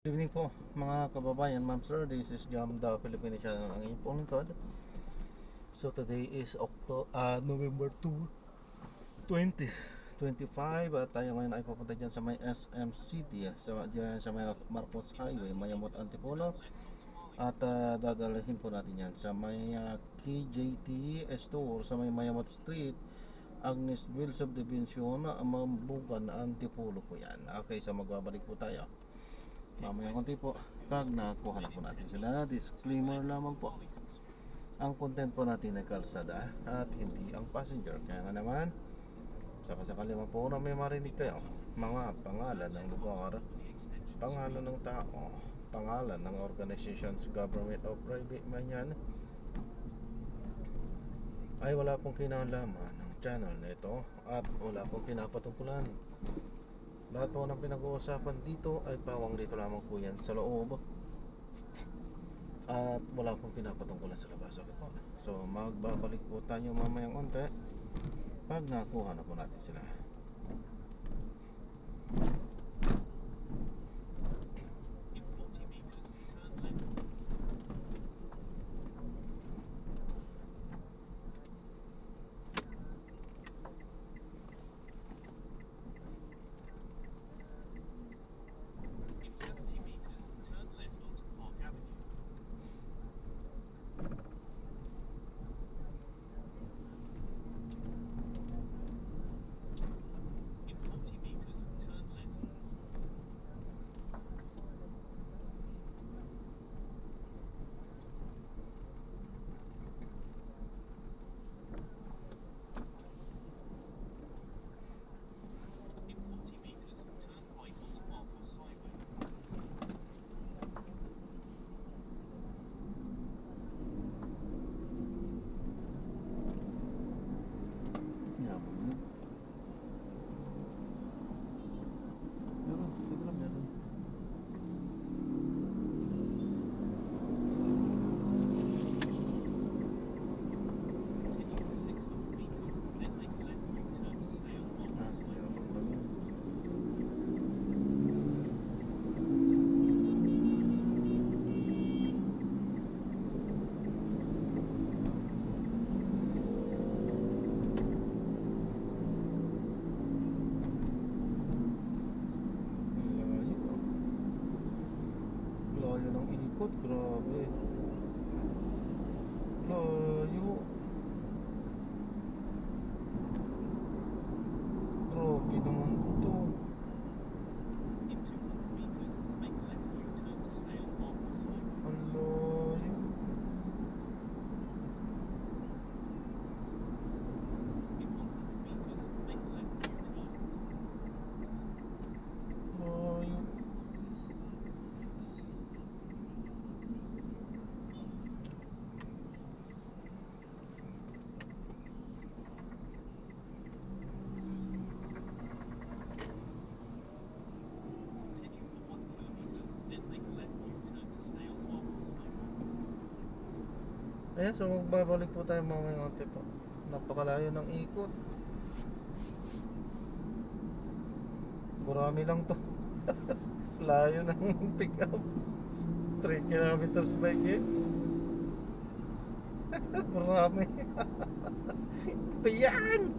Good evening po mga kababayan, ma'am sir. This is Jam the Philippine Channel, ang inyong pong lingkod. So today is November 2, 2025 at tayo ngayon ay pupunta dyan sa may SM City, dyan sa may Marcos Highway, Mayamot, Antipolo. At dadalhin po natin yan sa may KJT store sa may Mayamot Street, Agnesville Subdivision, Mambugan, Antipolo po yan. Okay, so magbabalik po tayo mamaya konti po pag nakuha na po natin sila. Disclaimer lamang po, ang content po natin ay kalsada at hindi ang passenger. Kaya nga naman, sakasakali man po na may marinig kayo mga pangalan ng lugar, pangalan ng tao, pangalan ng organizations, government o private man yan, ay wala pong kinalaman ng channel na ito at wala pong pinapatungkulan. Lahat po ng pinag-uusapan dito ay pawang dito lamang po yan sa loob at wala pong pinapatungkulan sa labas. Okay po. So magbabalik po tayo mamayang onte pag nakuha na po natin sila. Layo ng ikot, grabe. Layo. Grabe naman to. Ang layo. Layo. Ayan, so magbabalik po tayo mamaya konti po. Napakalayo ng ikot. Gurami lang to. Layo ng pick up. 3 kilometers by gate. Gurami. Payan.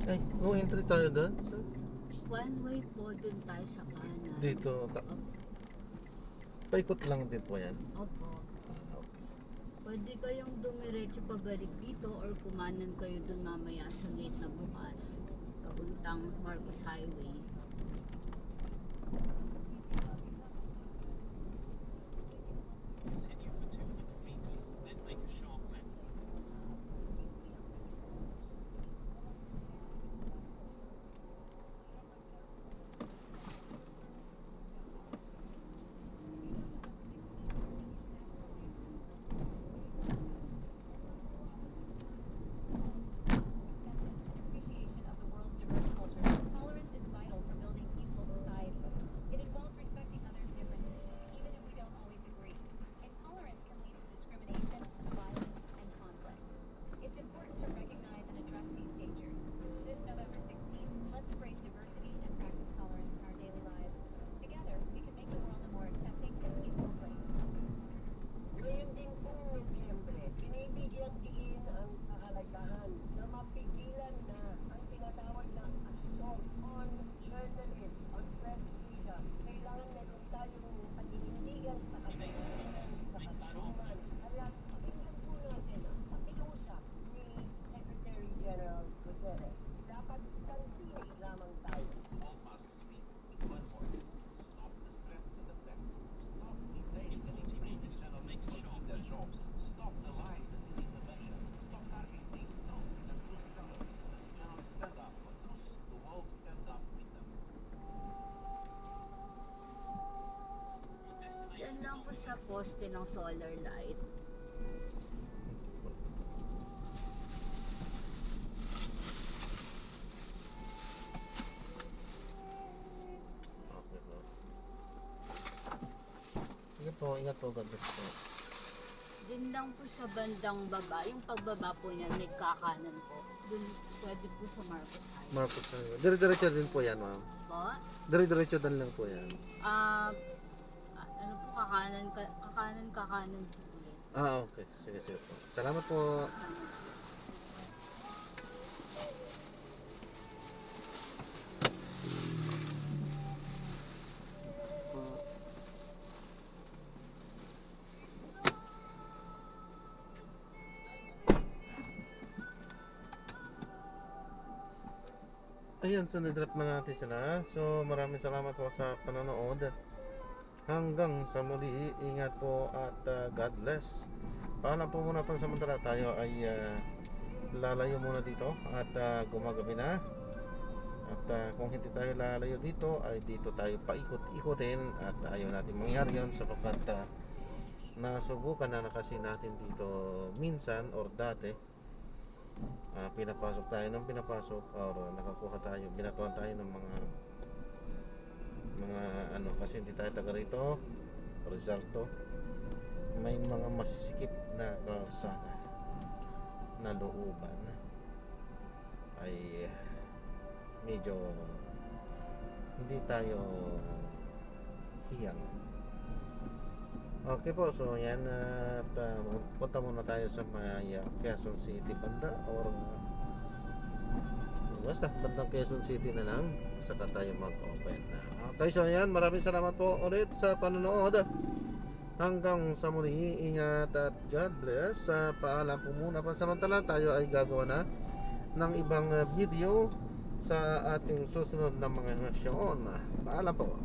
Ay, entry tayo doon. One way po dun tayo sa kanan. Dito. Opo. Paikot lang din po yan. Opo. Okay. Pwede kayong dumiretso pabalik dito or kumanan kayo dun mamaya sa gate na bukas. Papuntang Marcos Highway. poste ng solar light. Okay po. Sige po, ingat po, God bless po. Din lang po sa bandang baba, yung pagbaba po niya, may kakanan po. Dun, pwede po sa Marcos Highway. Marcos na yun. Dire-diretso din po yan, ma'am. Po? Dire-diretso din lang po yan. Ano po, kakanan po ulit. Okay. Sige, sige po. Salamat po. Ayan, so na-drop na natin sila. So maraming salamat po sa panonood. Hanggang sa muli, ingat po at God bless. Paalam po muna pansamantala, tayo ay lalayo muna dito at gumagabi na. At kung hindi tayo lalayo dito, ay dito tayo paikot-ikotin. At ayaw natin mangyari yun sapagkat nasubukan na kasi natin dito minsan or dati. Pinapasok tayo ng pinapasok or nakakuha tayo, binatuan tayo ng mga ano, kasi hindi tayo taga rito, resulto may mga masisikip na kalsada na looban ay medyo hindi tayo hiyang. Okay po, so yan at punta muna tayo sa may Quezon City banda or basta bandang Quezon City na lang saka tayo mag-open na. Okay, so yan, maraming salamat po ulit sa panonood. Hanggang sa muli, ingat at God bless. Paalam po muna, pansamantala tayo ay gagawa na ng ibang video sa ating susunod na mga emosyon. Paalam po.